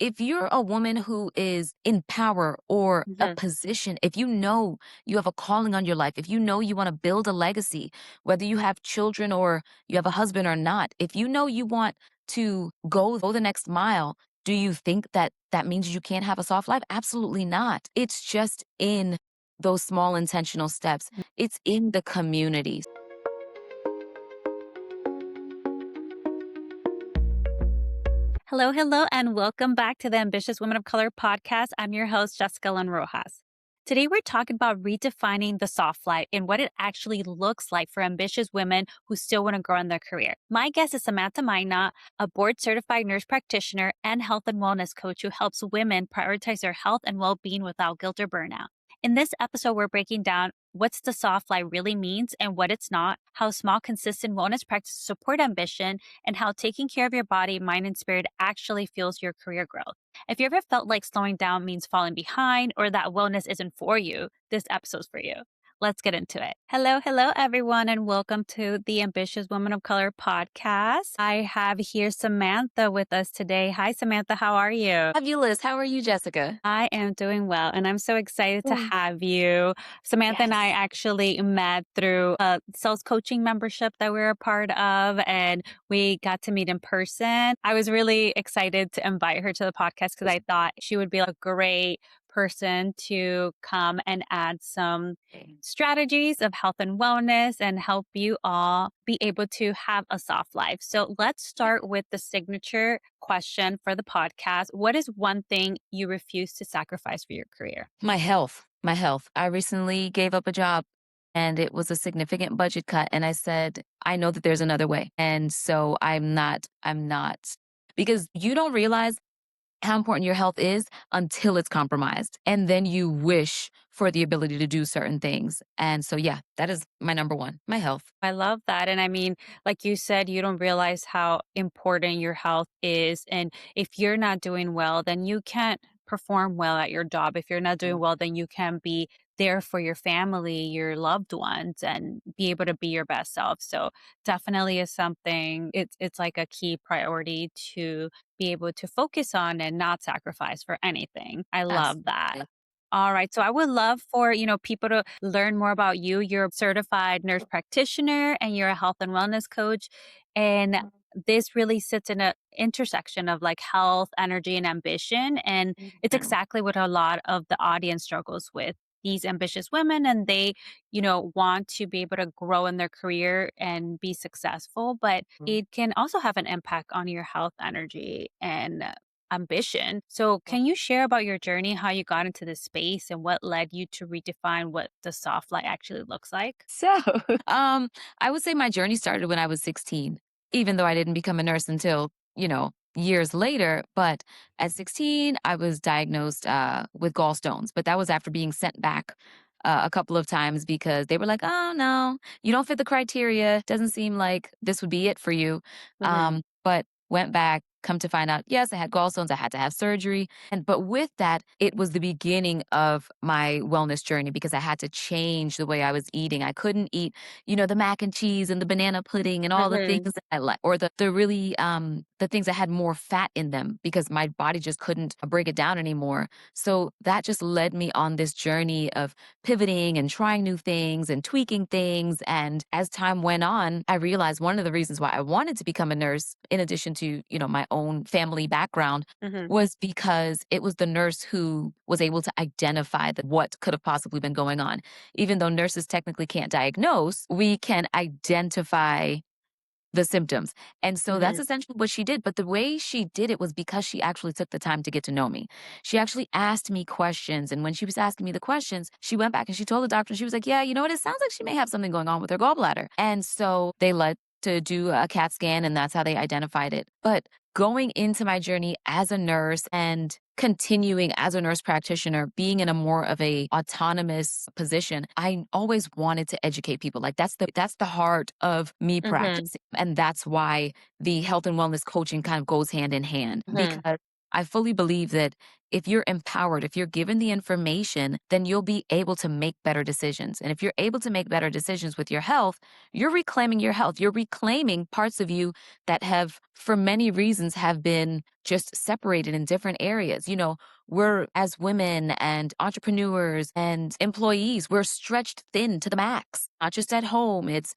if you're a woman who is in power or a Mhm. position, if you know you have a calling on your life, if you know you want to build a legacy, whether you have children or you have a husband or not, if you know you want to go the next mile, do you think that that means you can't have a soft life? Absolutely not. It's just in those small intentional steps. It's in the community. Hello, hello, and welcome back to the Ambitious Women of Color podcast. I'm your host, Jessica Lynn Rojas. Today, we're talking about redefining the soft life and what it actually looks like for ambitious women who still want to grow in their career. My guest is Samantha Minott, a board certified nurse practitioner and health and wellness coach who helps women prioritize their health and well-being without guilt or burnout. In this episode, we're breaking down what's the soft life really means and what it's not, how small, consistent wellness practices support ambition, and how taking care of your body, mind, and spirit actually fuels your career growth. If you ever felt like slowing down means falling behind or that wellness isn't for you, this episode's for you. Let's get into it. Hello, hello, everyone, and welcome to the Ambitious Women of Color podcast. I have here Samantha with us today. Hi, Samantha. How are you? Fabulous. How are you, Jessica? I am doing well, and I'm so excited to Mm. have you. Samantha and I Yes. actually met through a sales coaching membership that we're a part of, and we got to meet in person. I was really excited to invite her to the podcast because I thought she would be a great person to come and add some strategies of health and wellness and help you all be able to have a soft life. So let's start with the signature question for the podcast. What is one thing you refuse to sacrifice for your career? My health. My health. I recently gave up a job and it was a significant budget cut. And I said, I know that there's another way. And so I'm not, because you don't realize how important your health is until it's compromised. And then you wish for the ability to do certain things. And so, yeah, that is my number one, my health. I love that. And I mean, like you said, you don't realize how important your health is. And if you're not doing well, then you can't perform well at your job. If you're not doing well, then you can be there for your family, your loved ones, and be able to be your best self. So definitely is something it's like a key priority to be able to focus on and not sacrifice for anything. I love that. Absolutely. All right. So I would love for, people to learn more about you. You're a certified nurse practitioner and you're a health and wellness coach. And this really sits in an intersection of like health, energy, and ambition. And it's exactly what a lot of the audience struggles with. These ambitious women and they, want to be able to grow in their career and be successful, but it can also have an impact on your health, energy, and ambition. So, can you share about your journey, how you got into this space, and what led you to redefine what the soft light actually looks like? So, I would say my journey started when I was 16, even though I didn't become a nurse until, years later. But at 16, I was diagnosed with gallstones, but that was after being sent back a couple of times because they were like, oh, no, you don't fit the criteria. Doesn't seem like this would be it for you. Hmm. But went back. Come to find out, yes, I had gallstones. I had to have surgery. But with that, it was the beginning of my wellness journey because I had to change the way I was eating. I couldn't eat, the mac and cheese and the banana pudding and all the things Hmm. that I like, or the really the things that had more fat in them because my body just couldn't break it down anymore. So that just led me on this journey of pivoting and trying new things and tweaking things. And as time went on, I realized one of the reasons why I wanted to become a nurse, in addition to, my own family background, Hmm. was because it was the nurse who was able to identify what could have possibly been going on. Even though nurses technically can't diagnose, we can identify the symptoms. And so that's Hmm. essentially what she did. But the way she did it was because she actually took the time to get to know me. She actually asked me questions. And when she was asking me the questions, she went back and she told the doctor, and she was like, yeah, you know what? It sounds like she may have something going on with her gallbladder. And so they led to do a CAT scan, and that's how they identified it. But going into my journey as a nurse and continuing as a nurse practitioner, being in a more of a autonomous position, I always wanted to educate people. Like that's the heart of me Hmm. practicing. And that's why the health and wellness coaching kind of goes hand in hand Hmm. because I fully believe that if you're empowered, if you're given the information, then you'll be able to make better decisions. And if you're able to make better decisions with your health, you're reclaiming your health. You're reclaiming parts of you that have, for many reasons, have been just separated in different areas. We're as women and entrepreneurs and employees, we're stretched thin to the max, not just at home. It's,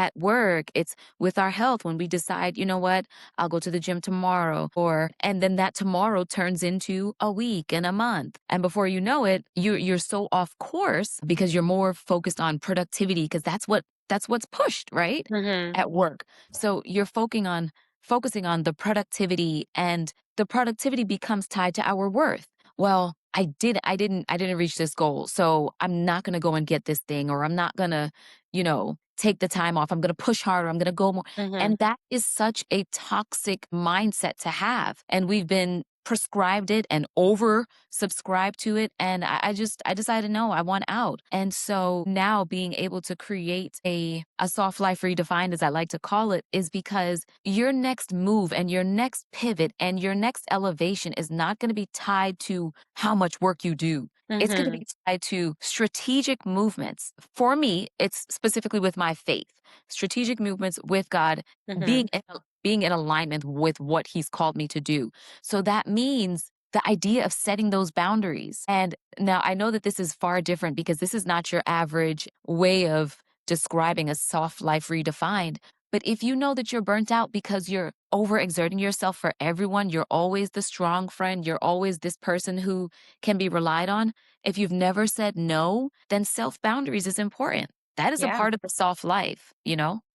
at work, it's with our health when we decide, what, I'll go to the gym tomorrow, and then that tomorrow turns into a week and a month. And before you know it, you're so off course because you're more focused on productivity because that's what's pushed, right? Mhm. At work. So you're focusing on the productivity, and the productivity becomes tied to our worth. Well, I didn't reach this goal. So I'm not going to go and get this thing, or I'm not going to, take the time off. I'm going to push harder. I'm going to go more. Mhm. And that is such a toxic mindset to have. And we've been prescribed it and over subscribed to it. And I decided, no, I want out. And so now being able to create a soft life redefined, as I like to call it, is because your next move and your next pivot and your next elevation is not going to be tied to how much work you do. It's going to Mhm. be tied to strategic movements. For me, it's specifically with my faith, strategic movements with God, being Mhm. being in alignment with what He's called me to do. So that means the idea of setting those boundaries. And now I know that this is far different because this is not your average way of describing a soft life redefined. But if you know that you're burnt out because you're overexerting yourself for everyone, you're always the strong friend, you're always this person who can be relied on. If you've never said no, then self boundaries is important. That is a Yeah. part of the soft life.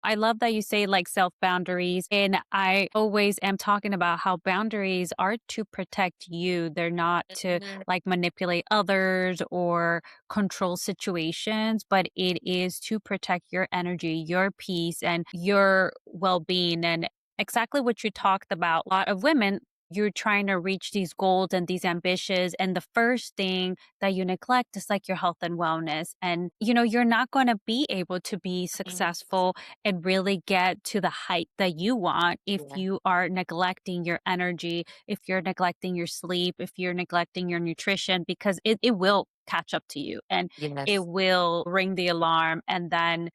I love that you say like self boundaries. And I always am talking about how boundaries are to protect you. They're not to Mhm. like manipulate others or control situations, but it is to protect your energy, your peace, and your well being. And exactly what you talked about. A lot of women, you're trying to reach these goals and these ambitions. And the first thing that you neglect is like your health and wellness. And, you're not going to be able to be successful and really get to the height that you want if Yeah. you are neglecting your energy, if you're neglecting your sleep, if you're neglecting your nutrition, because it will catch up to you and it Yes. will ring the alarm. And then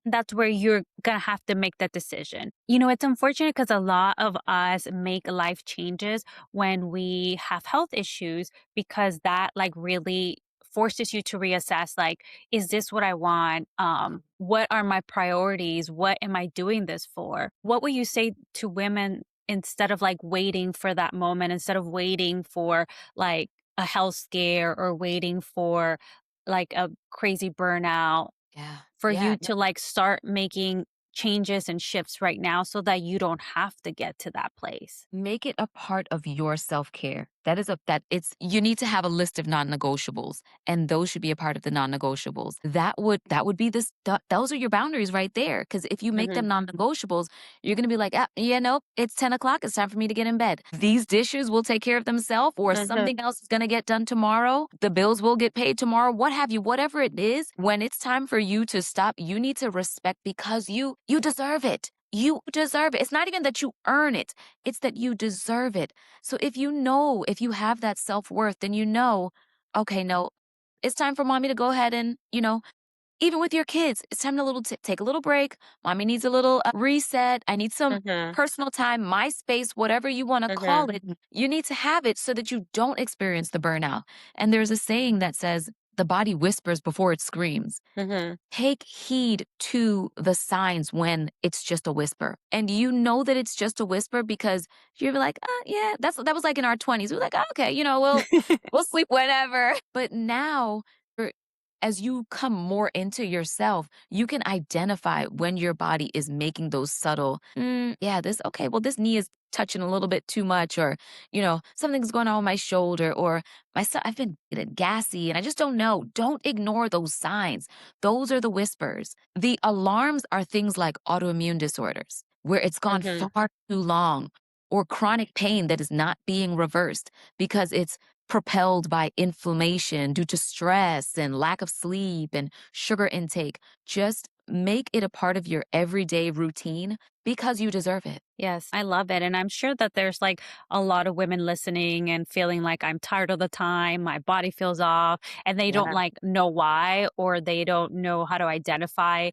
that's where you're gonna have to make that decision. It's unfortunate because a lot of us make life changes when we have health issues because that like really forces you to reassess like, is this what I want? What are my priorities? What am I doing this for? What would you say to women instead of like waiting for that moment, instead of waiting for like a health scare or waiting for like a crazy burnout? Yeah. For Yeah. you to, like, start making changes and shifts right now so that you don't have to get to that place. Make it a part of your self-care. That it's you need to have a list of non-negotiables, and those should be a part of the non-negotiables. That would be those are your boundaries right there. Because if you make them Mhm. non-negotiables, you're gonna be like, ah, yeah, no, it's 10 o'clock. It's time for me to get in bed. These dishes will take care of themselves, or Mhm. something else is gonna get done tomorrow. The bills will get paid tomorrow, what have you, whatever it is. When it's time for you to stop, you need to respect because you deserve it. You deserve it. It's not even that you earn it. It's that you deserve it. So if you have that self-worth, then okay, no, it's time for mommy to go ahead and, even with your kids, it's time to take a little break. Mommy needs a little reset. I need some Mhm. personal time, my space, whatever you want to call Mhm. it. You need to have it so that you don't experience the burnout. And there's a saying that says, the body whispers before it screams. Mhm. Take heed to the signs when it's just a whisper. And you know that it's just a whisper because you're like, yeah, that was like in our 20s. We're like, okay, we'll sleep whenever. But now, er, as you come more into yourself, you can identify when your body is making those subtle, yeah, this knee is touching a little bit too much, or, something's going on with my shoulder, or I've been getting gassy and I just don't know. Don't ignore those signs. Those are the whispers. The alarms are things like autoimmune disorders, where it's gone Mhm. far too long, or chronic pain that is not being reversed because it's propelled by inflammation due to stress and lack of sleep and sugar intake. Just make it a part of your everyday routine because you deserve it. Yes, I love it, and I'm sure that there's, like, a lot of women listening and feeling like, "I'm tired all the time, my body feels off," and they don't, Yeah. like, know why, or they don't know how to identify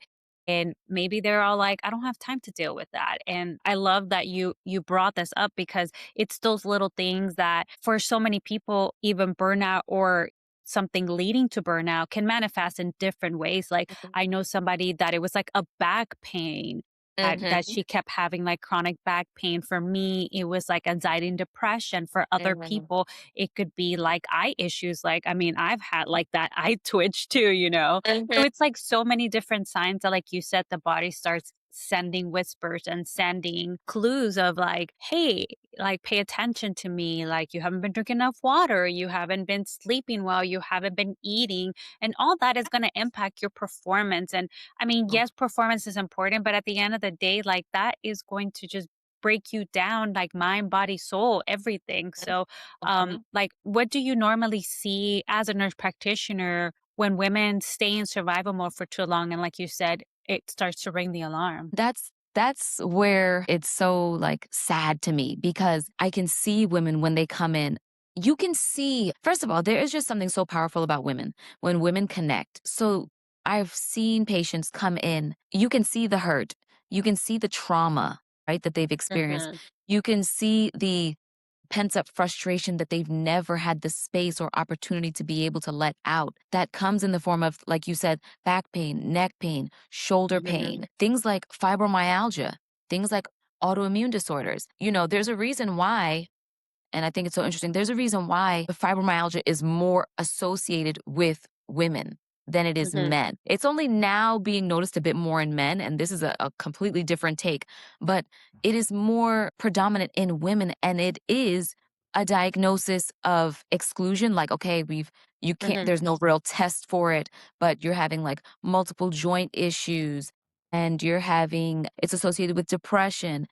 And maybe they're all like, I don't have time to deal with that. And I love that you brought this up because it's those little things that for so many people, even burnout or something leading to burnout can manifest in different ways. Like I know somebody that it was like a back pain that Mhm. she kept having like chronic back pain. For me, it was like anxiety and depression. For other Mhm. people, it could be like eye issues. Like, I mean, I've had like that eye twitch too, you know? So Mhm. it's like so many different signs that, like you said, the body starts sending whispers and sending clues of like, hey, like pay attention to me. Like you haven't been drinking enough water, you haven't been sleeping well, you haven't been eating, and all that is going to impact your performance. And I mean, yes, performance is important, but at the end of the day, like that is going to just break you down like mind body soul everything. So Mhm. like what do you normally see as a nurse practitioner when women stay in survival mode for too long and like you said, it starts to ring the alarm? That's where it's so, like, sad to me because I can see women when they come in. You can see first of all, there is just something so powerful about women when women connect. So, I've seen patients come in, you can see the hurt, you can see the trauma, right, that they've experienced. Mhm. You can see the pent up frustration that they've never had the space or opportunity to be able to let out. That comes in the form of, like you said, back pain, neck pain, shoulder Mhm. pain, things like fibromyalgia, things like autoimmune disorders. There's a reason why, and I think it's so interesting. There's a reason why the fibromyalgia is more associated with women than it is Mhm. men. It's only now being noticed a bit more in men, and this is a completely different take, but it is more predominant in women, and it is a diagnosis of exclusion. Like, okay, you can't, Mhm. there's no real test for it, but you're having like multiple joint issues, and it's associated with depression.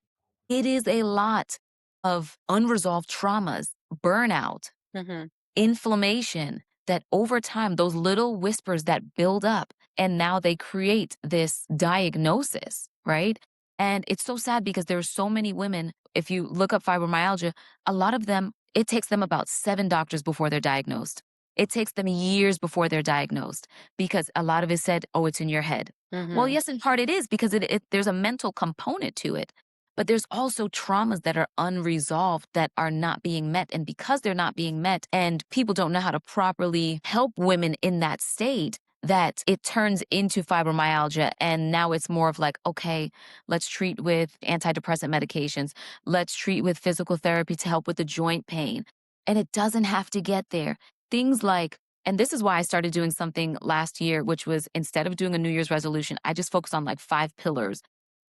It is a lot of unresolved traumas, burnout, Mhm. inflammation that over time, those little whispers that build up and now they create this diagnosis, right? And it's so sad because there are so many women, if you look up fibromyalgia, a lot of them, it takes them about 7 doctors before they're diagnosed. It takes them years before they're diagnosed because a lot of it said, oh, it's in your head. Well, Mhm. yes, in part it is because there's a mental component to it. But there's also traumas that are unresolved that are not being met. And because they're not being met and people don't know how to properly help women in that state, that it turns into fibromyalgia. And now it's more of like, okay, let's treat with antidepressant medications. Let's treat with physical therapy to help with the joint pain. And it doesn't have to get there. Things like, and this is why I started doing something last year, which was instead of doing a New Year's resolution, I just focused on like 5 pillars,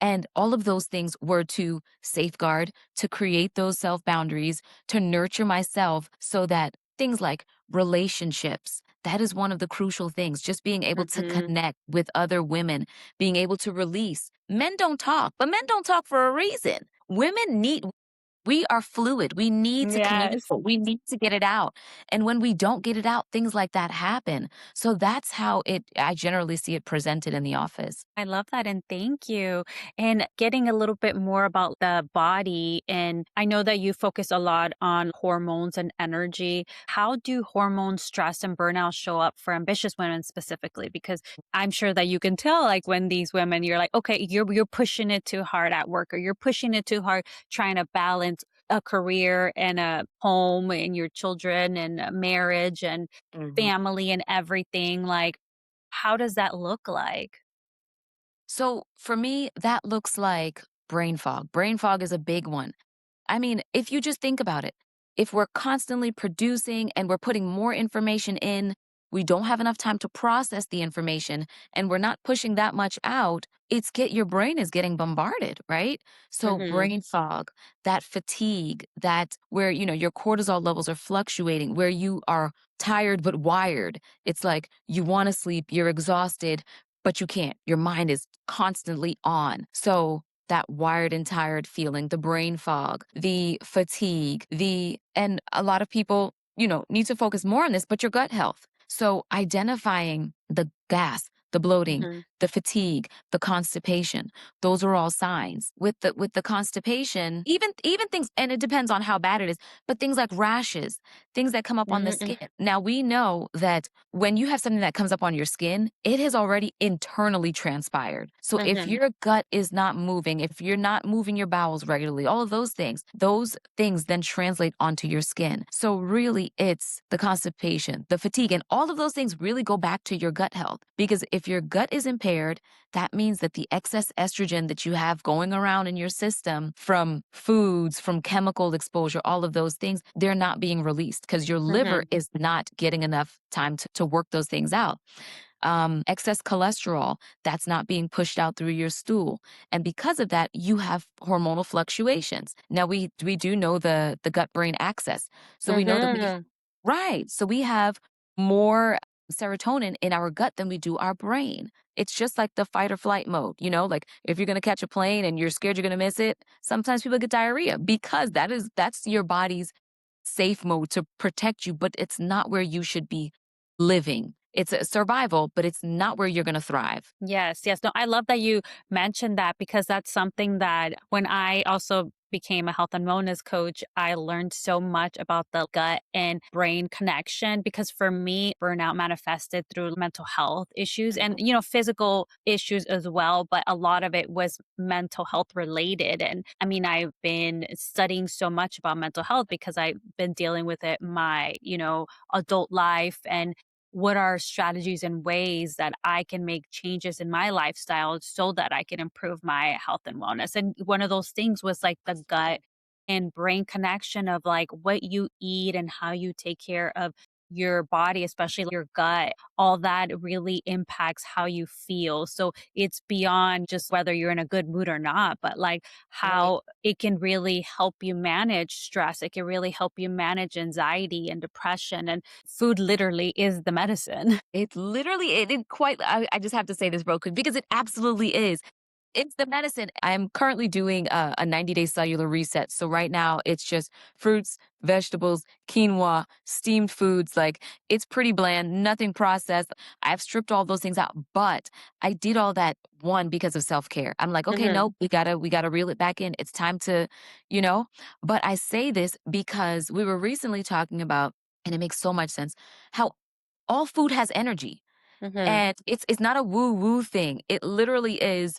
and all of those things were to safeguard, to create those self boundaries, to nurture myself so that things like relationships, that is one of the crucial things. Just being able to Mhm. connect with other women, being able to release. Men don't talk, but men don't talk for a reason. We are fluid. We need to Yes. communicate. We need to get it out. And when we don't get it out, things like that happen. So that's how I generally see it presented in the office. I love that and thank you. And getting a little bit more about the body, and I know that you focus a lot on hormones and energy. How do hormones, stress, and burnout show up for ambitious women specifically? Because I'm sure that you can tell, like when these women, you're like, okay, you're pushing it too hard at work, or you're pushing it too hard trying to balance a career and a home and your children and a marriage and family and everything. Like, how does that look like? So for me, that looks like brain fog. Brain fog is a big one. I mean, if you just think about it, if we're constantly producing and we're putting more information in, we don't have enough time to process the information and we're not pushing that much out, your brain is getting bombarded, right? So Mhm. brain fog, that fatigue, that where, your cortisol levels are fluctuating, where you are tired but wired. It's like you want to sleep, you're exhausted, but you can't. Your mind is constantly on. So that wired and tired feeling, the brain fog, the fatigue, and a lot of people, need to focus more on this, but your gut health. So identifying the gas, the bloating, Mhm. the fatigue, the constipation. Those are all signs. With the constipation, even things, and it depends on how bad it is, but things like rashes, things that come up on the Mhm. skin. Now we know that when you have something that comes up on your skin, it has already internally transpired. So if Mhm. your gut is not moving, if you're not moving your bowels regularly, all of those things then translate onto your skin. So really it's the constipation, the fatigue, and all of those things really go back to your gut health. Because if your gut is impaired, that means that the excess estrogen that you have going around in your system from foods, from chemical exposure, all of those things, they're not being released because your liver Mhm. is not getting enough time to work those things out. Excess cholesterol that's not being pushed out through your stool, and because of that, you have hormonal fluctuations. Now we do know the gut brain axis, so we know that we Mhm. right. So we have more serotonin in our gut than we do our brain. It's just like the fight or flight mode, like if you're going to catch a plane and you're scared you're going to miss it, sometimes people get diarrhea because that's your body's safe mode to protect you, but it's not where you should be living. It's a survival, but it's not where you're going to thrive. Yes, yes. No, I love that you mentioned that because that's something that when I also became a health and wellness coach, I learned so much about the gut and brain connection because for me, burnout manifested through mental health issues and, Mhm. physical issues as well. But a lot of it was mental health related. And I mean, I've been studying so much about mental health because I've been dealing with it my, adult life and what are strategies and ways that I can make changes in my lifestyle so that I can improve my health and wellness. And one of those things was like the gut and brain connection of like what you eat and how you take care of your body, especially your gut, all that really impacts how you feel. So it's beyond just whether you're in a good mood or not, but like Right. how it can really help you manage stress. It can really help you manage anxiety and depression. And food literally is the medicine. It quite, I just have to say this real quick because it absolutely is. It's the medicine. I'm currently doing a 90-day cellular reset. So right now it's just fruits, vegetables, quinoa, steamed foods. Like it's pretty bland, nothing processed. I've stripped all those things out, but I did all that one because of self-care. I'm like, okay, Mhm. no, we gotta reel it back in. It's time to, you know, but I say this because we were recently talking about, and it makes so much sense, how all food has energy. Mhm. And it's not a woo-woo thing. It literally is,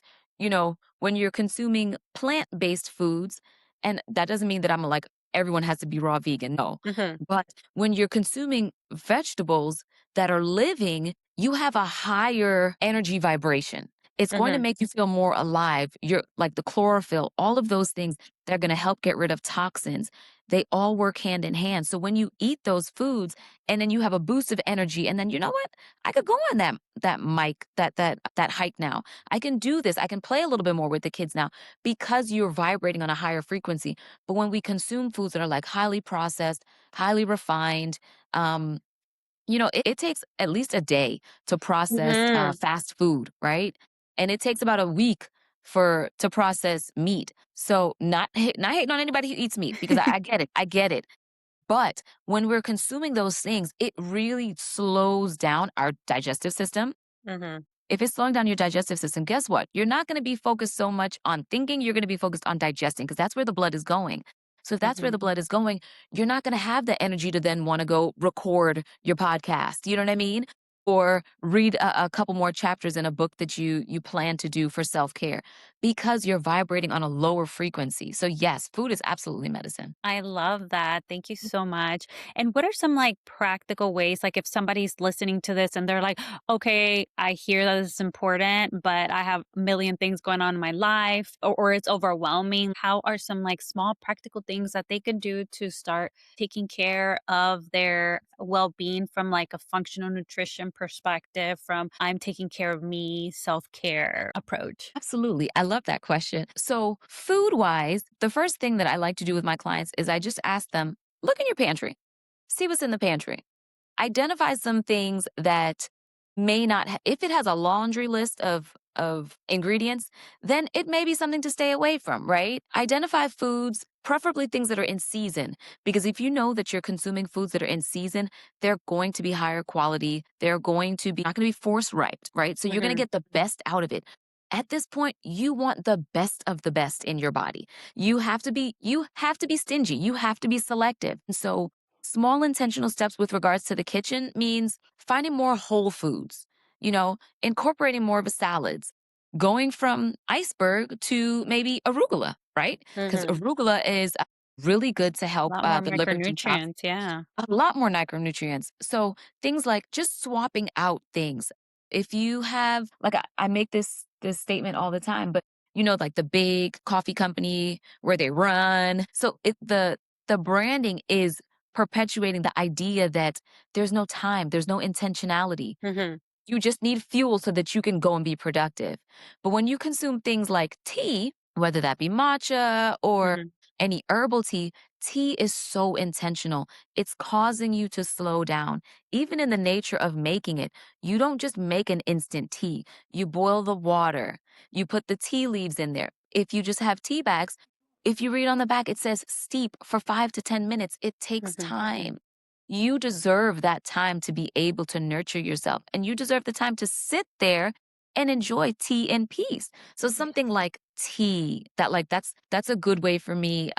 when you're consuming plant-based foods, and that doesn't mean that I'm like, everyone has to be raw vegan, no. Mhm. But when you're consuming vegetables that are living, you have a higher energy vibration. It's going to Mhm. make you feel more alive. You're like the chlorophyll, all of those things that are going to help get rid of toxins. They all work hand in hand. So when you eat those foods and then you have a boost of energy, and then you know what? I could go on that mic, that hike now. I can do this. I can play a little bit more with the kids now because you're vibrating on a higher frequency. But when we consume foods that are like highly processed, highly refined, um, it takes at least a day to process Mhm. fast food, right? And it takes about a week to process meat. So not hating on anybody who eats meat because I get it. I get it. But when we're consuming those things, it really slows down our digestive system. Mhm. If it's slowing down your digestive system, guess what? You're not going to be focused so much on thinking, you're going to be focused on digesting because that's where the blood is going. So if that's where Mhm. the blood is going, you're not going to have the energy to then want to go record your podcast. You know what I mean? Or read a couple more chapters in a book that you plan to do for self-care because you're vibrating on a lower frequency. So yes, food is absolutely medicine. I love that. Thank you so much. And what are some like practical ways, like if somebody's listening to this and they're like, okay, I hear that it's important, but I have a million things going on in my life or it's overwhelming. How are some like small practical things that they can do to start taking care of their well being from like a functional nutrition perspective, from I'm taking care of me, self care approach? Absolutely. I love that question. So, food wise, the first thing that I like to do with my clients is I just ask them, look in your pantry, see what's in the pantry. Identify some things that may not, if it has a laundry list of of ingredients, then it may be something to stay away from, right? Identify foods, preferably things that are in season, because if you know that you're consuming foods that are in season, they're going to be higher quality. They're going to be not going to be force ripe, right? So you're going to Mhm. get the best out of it. At this point, you want the best of the best in your body. You have to be stingy. You have to be selective. And so small intentional steps with regards to the kitchen means finding more whole foods, incorporating more of a salads, going from iceberg to maybe arugula, right? Because Mhm. arugula is really good to A help lot more the liver detox. micronutrients, yeah. A lot more micronutrients. So things like just swapping out things. If you have like I make this statement all the time, but like the big coffee company where they run. So the branding is perpetuating the idea that there's no time, there's no intentionality. Mhm. You just need fuel so that you can go and be productive. But when you consume things like tea, whether that be matcha or Mhm. any herbal tea, tea is so intentional. It's causing you to slow down. Even in the nature of making it, you don't just make an instant tea. You boil the water, you put the tea leaves in there. If you just have tea bags, if you read on the back, it says steep for 5 to 10 minutes. It takes Mhm. time. You deserve that time to be able to nurture yourself, and you deserve the time to sit there and enjoy tea in peace. So something like tea, that's a good way for me,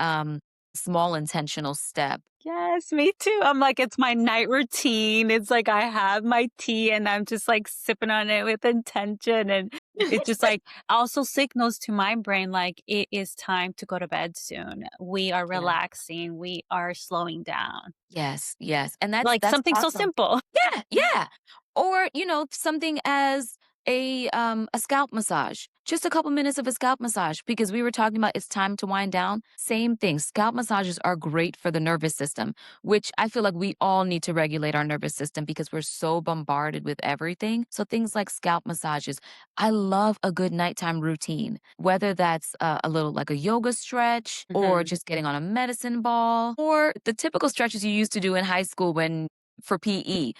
small intentional step. Yes, me too. I'm like, it's my night routine. It's like I have my tea and I'm just like sipping on it with intention. And it just like also signals to my brain like it is time to go to bed soon. We are Yeah. relaxing. We are slowing down. Yes, yes, and that's Like that's something so awesome. simple. Yeah, yeah. Or, something as a scalp massage. Just a couple minutes of a scalp massage because we were talking about it's time to wind down. Same thing. Scalp massages are great for the nervous system, which I feel like we all need to regulate our nervous system because we're so bombarded with everything. So things like scalp massages. I love a good nighttime routine, whether that's a little like a yoga stretch or Mhm. just getting on a medicine ball or the typical stretches you used to do in high school when for PE.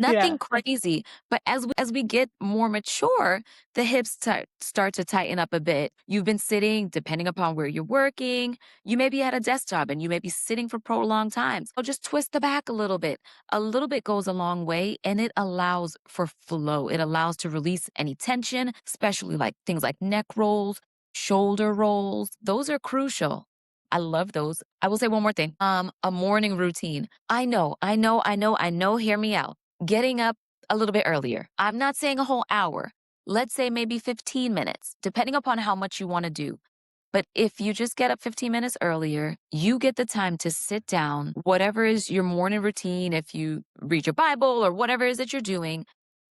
Yeah. Nothing crazy, but as we get more mature, the hips start to tighten up a bit. You've been sitting, depending upon where you're working, you may be at a desk job and you may be sitting for prolonged times. So just twist the back a little bit. A little bit goes a long way and it allows for flow. It allows to release any tension, especially like things like neck rolls, shoulder rolls. Those are crucial. I love those. I will say one more thing. A morning routine. I know, hear me out. Getting up a little bit earlier. I'm not saying a whole hour. Let's say maybe 15 minutes, depending upon how much you want to do. But if you just get up 15 minutes earlier, you get the time to sit down, whatever is your morning routine, if you read your Bible or whatever it is that you're doing,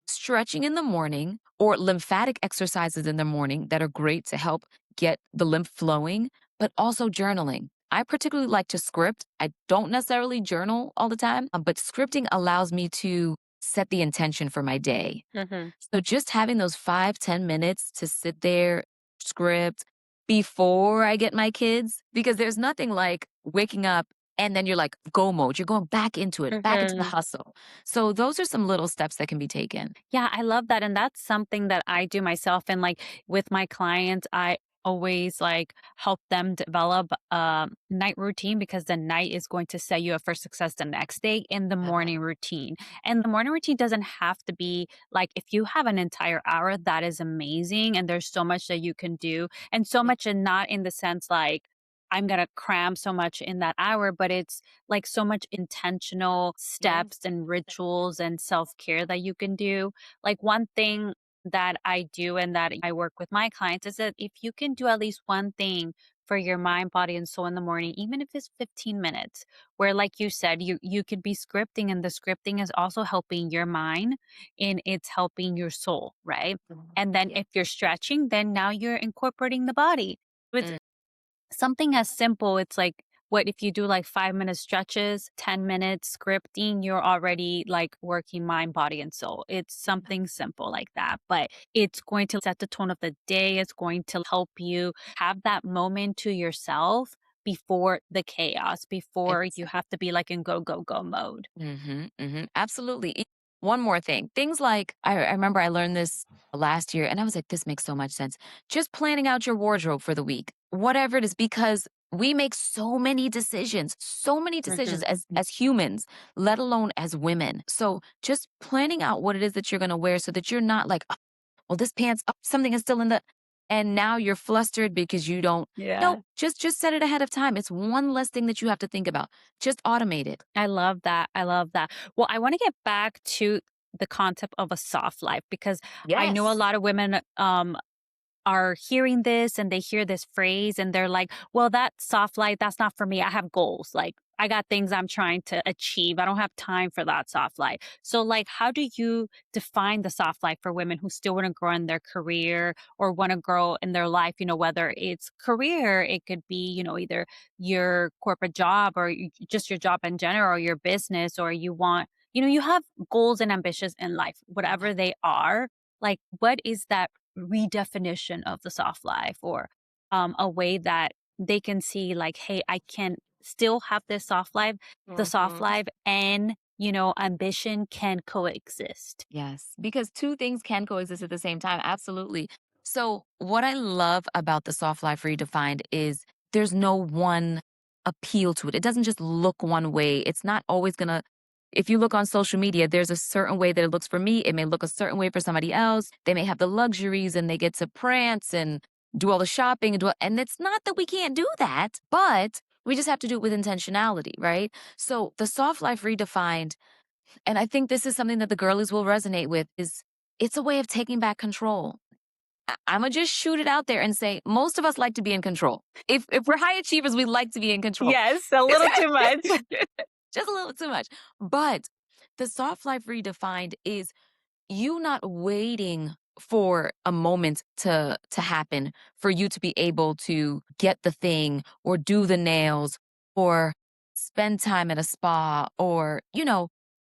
stretching in the morning or lymphatic exercises in the morning that are great to help get the lymph flowing, but also journaling. I particularly like to script. I don't necessarily journal all the time, but scripting allows me to set the intention for my day. Mhm. So just having those 5, 10 minutes to sit there, script before I get my kids, because there's nothing like waking up and then you're like go mode. You're going back into it, back into the Mhm. hustle. So those are some little steps that can be taken. Yeah, I love that. And that's something that I do myself. And like with my clients, I always like help them develop a night routine because the night is going to set you up for success the next day in the morning routine. And the morning routine doesn't have to be like if you have an entire hour, that is amazing. And there's so much that you can do. And so much and not in the sense like I'm gonna cram so much in that hour, but it's like so much intentional Yes. steps and rituals and self-care that you can do. Like one thing that I do and that I work with my clients is that if you can do at least one thing for your mind, body, and soul in the morning, even if it's 15 minutes, where like you said, you could be scripting and the scripting is also helping your mind and it's helping your soul, right? And then Yeah. if you're stretching, then now you're incorporating the body. It's Mm, something as simple, it's like what if you do like 5 minute stretches, 10 minutes scripting, you're already like working mind, body, and soul. It's something simple like that, but it's going to set the tone of the day. It's going to help you have that moment to yourself before the chaos, before you exactly. have to be like in go, go, go mode. Absolutely. one more thing. Things like I remember I learned this last year and I was like, this makes so much sense. Just planning out your wardrobe for the week, whatever it is, because we make so many decisions Mhm. as humans, let alone as women. So just planning out what it is that you're gonna wear so that you're not like, "Oh, well, this pants, oh, something is still in the," and now you're flustered because you don't. No, Yeah. just set it ahead of time. It's one less thing that you have to think about. Just automate it. I love that. I love that. Well, I want to get back to the concept of a soft life because I know a Yes. lot of women are hearing this and they hear this phrase and they're like, well, that soft life, that's not for me. I have goals. Like, I got things I'm trying to achieve. I don't have time for that soft life. So, like, how do you define the soft life for women who still want to grow in their career or want to grow in their life? Whether it's career, it could be, either your corporate job or just your job in general or your business, or you want, you have goals and ambitions in life, whatever they are. Like, what is that redefinition of the soft life, or a way that they can see like, hey, I can still have this soft life, the soft Mhm. life and, ambition can coexist. Yes, because 2 things can coexist at the same time, absolutely. So, what I love about the soft life redefined is there's no one appeal to it. It doesn't just look one way. It's not always gonna, if you look on social media, there's a certain way that it looks for me. It may look a certain way for somebody else. They may have the luxuries and they get to prance and do all the shopping and and it's not that we can't do that, but we just have to do it with intentionality, right? So, the soft life redefined, and I think this is something that the girlies will resonate with, is it's a way of taking back control. I'ma just shoot it out there and say most of us like to be in control. If we're high achievers, we like to be in control. Yes, a little too much. Just a little too much. But the soft life redefined is you not waiting for a moment to happen for you to be able to get the thing or do the nails or spend time at a spa or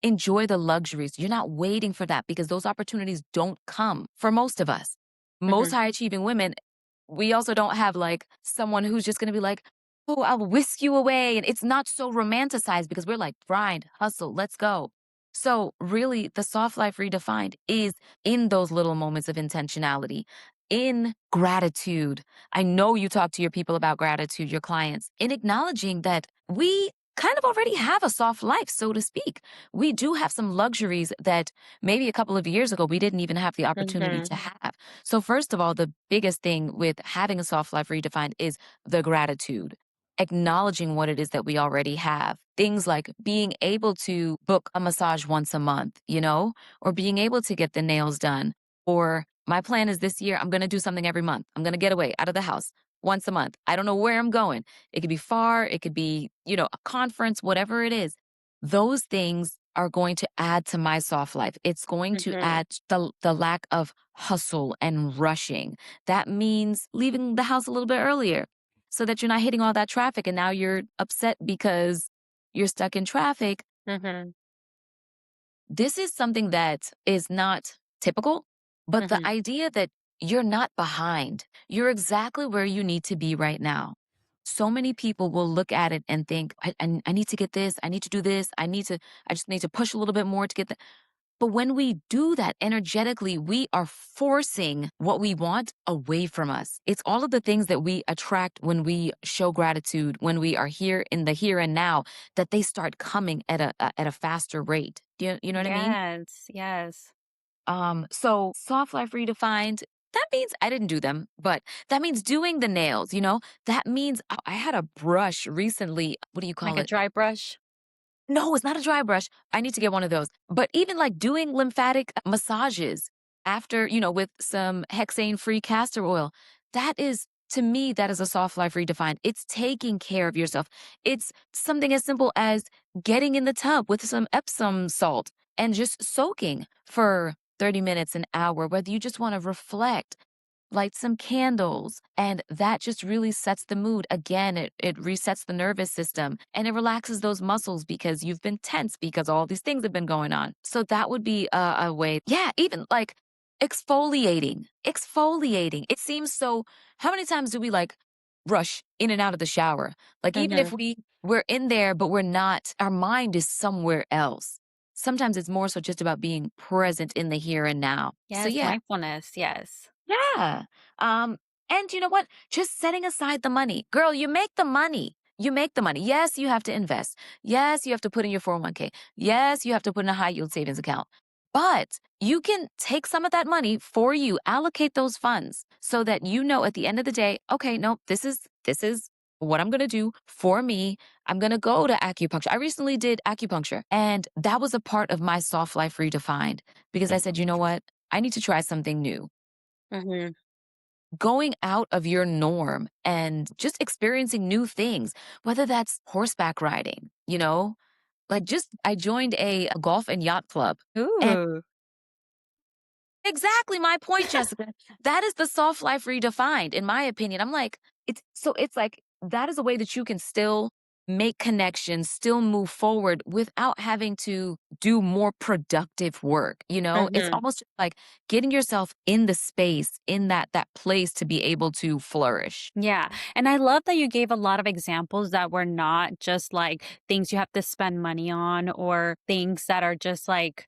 enjoy the luxuries. You're not waiting for that because those opportunities don't come for most of us. Most Mhm. high achieving women, we also don't have like someone who's just going to be like, oh, I'll whisk you away, and it's not so romanticized because we're like, grind, hustle, let's go. So, really, the soft life redefined is in those little moments of intentionality, in gratitude. I know you talk to your people about gratitude, your clients, in acknowledging that we kind of already have a soft life, so to speak. We do have some luxuries that maybe a couple of years ago we didn't even have the opportunity Mhm. to have. So, first of all, the biggest thing with having a soft life redefined is the gratitude, acknowledging what it is that we already have. Things like being able to book a massage once a month, or being able to get the nails done. Or my plan is this year, I'm going to do something every month. I'm going to get away out of the house once a month. I don't know where I'm going. It could be far, it could be, a conference, whatever it is. Those things are going to add to my soft life. It's going to Mhm. add the lack of hustle and rushing. That means leaving the house a little bit earlier so that you're not hitting all that traffic and now you're upset because you're stuck in traffic. Mhm. This is something that is not typical, but the Mhm. idea that you're not behind, you're exactly where you need to be right now. So many people will look at it and think, I need to get this, I need to do this, I just need to push a little bit more to get that. But when we do that energetically, we are forcing what we want away from us. It's all of the things that we attract when we show gratitude, when we are here in the here and now, that they start coming at a faster rate. Do you know what I mean? Yes, yes. So soft life redefined, that means I didn't do them, but that means doing the nails, that means I had a brush recently. What do you Like call a it? dry brush. No, it's not a dry brush. I need to get one of those. But even like doing lymphatic massages after, with some hexane free castor oil, that is, to me, that is a soft life redefined. It's taking care of yourself. It's something as simple as getting in the tub with some Epsom salt and just soaking for 30 minutes, an hour, whether you just want to reflect, light some candles, and that just really sets the mood. Again, it resets the nervous system and it relaxes those muscles because you've been tense because all these things have been going on. So that would be a way. Yeah, even like exfoliating. Exfoliating. It seems so. How many times do we like rush in and out of the shower? Like even if Mhm. we're in there, but we're not, our mind is somewhere else. sometimes it's more so just about being present in the here and now. So Yes, yeah, mindfulness. Yes. yeah. Um, and you know what? Just setting aside the money. Girl, you make the money. You make the money. Yes, you have to invest. Yes, you have to put in your 401k. Yes, you have to put in a high yield savings account. But you can take some of that money for you, allocate those funds so that you know at the end of the day, okay, no, this is what I'm going to do for me. I'm going to go to acupuncture. I recently did acupuncture, and that was a part of my soft life redefined because I said, you know what? I need to try something new, Hmm. going out of your norm and just experiencing new things, whether that's horseback riding, like just I joined a golf and yacht club. And Ooh. exactly my point, Jessica. That is the soft life redefined, in my opinion. I'm like, it's like that is a way that you can still make connections, still move forward without having to do more productive work. It's Hmm. almost like getting yourself in the space, in that place to be able to flourish. Yeah. And I love that you gave a lot of examples that were not just like things you have to spend money on or things that are just like,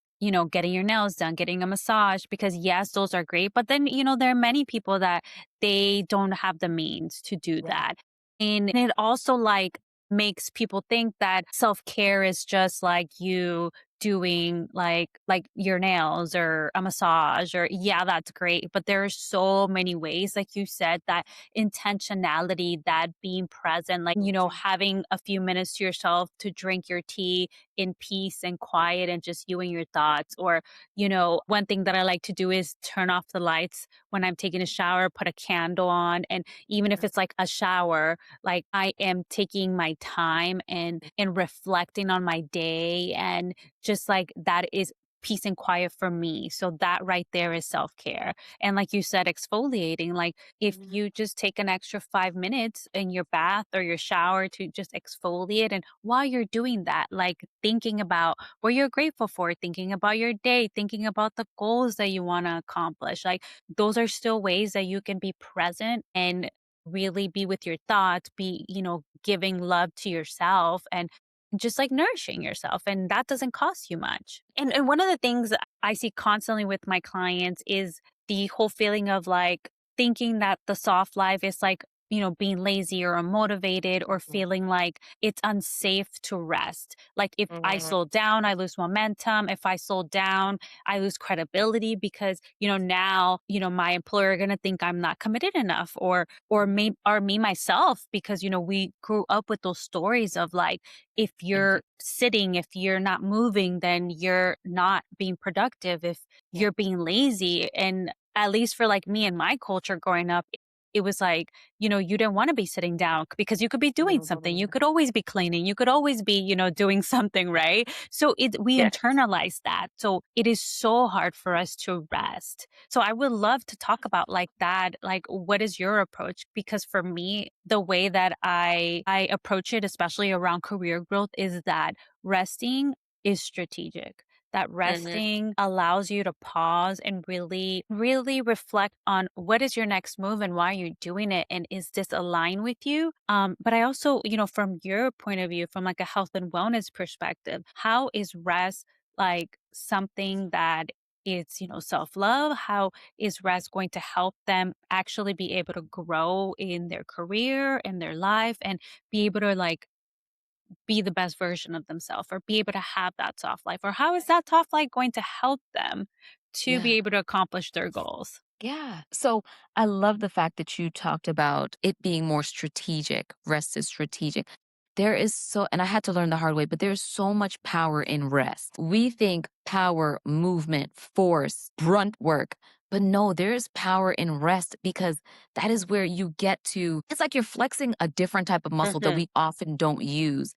getting your nails done, getting a massage, because yes, those are great. But then, there are many people that they don't have the means to do Yeah. that. And it also like makes people think that self-care is just like you doing like your nails or a massage or yeah, that's great. But there are so many ways, like you said, that intentionality, that being present, like, So true. having a few minutes to yourself to drink your tea in peace and quiet and just you and your thoughts. Or, one thing that I like to do is turn off the lights when I'm taking a shower, put a candle on. And even if it's like a shower, like I am taking my time and reflecting on my day and just like that is peace and quiet for me. So that right there is self-care. And like you said, exfoliating, like if Mhm. you just take an extra 5 minutes in your bath or your shower to just exfoliate, and while you're doing that, like thinking about what you're grateful for, thinking about your day, thinking about the goals that you want to accomplish, like those are still ways that you can be present and really be with your thoughts, be, giving love to yourself and just like nourishing yourself. And that doesn't cost you much. And one of the things I see constantly with my clients is the whole feeling of like thinking that the soft life is like, being lazy or unmotivated or feeling like it's unsafe to rest. Like if I Mhm. slow down, I lose momentum. If I slow down, I lose credibility because, now, my employer are going to think I'm not committed enough or me myself because, we grew up with those stories of like, if Thank you. you're sitting, if you're not moving, then you're not being productive. If Yeah. you're being lazy. And at least for like me and my culture growing up, it was like, you didn't want to be sitting down because you could be doing something. You could always be cleaning. You could always be, doing something, right? So we Yes. internalize that. So it is so hard for us to rest. So I would love to talk about like that. Like, what is your approach? Because for me, the way that I approach it, especially around career growth, is that resting is strategic. That Mhm. resting allows you to pause and really, really reflect on what is your next move and why you're doing it. And is this aligned with you? But I also, from your point of view, from like a health and wellness perspective, how is rest like something that is, self-love? How is rest going to help them actually be able to grow in their career, in their life, and be able to like be the best version of themselves or be able to have that soft life? Or how is that soft life going to help them to be Yeah. able to accomplish their goals? Yeah. So I love the fact that you talked about it being more strategic. Rest is strategic. And I had to learn the hard way, but there's so much power in rest. We think power, movement, force, brunt work, but no, there is power in rest because that is where you get to, it's like you're flexing a different type of muscle that Hmm. we often don't use.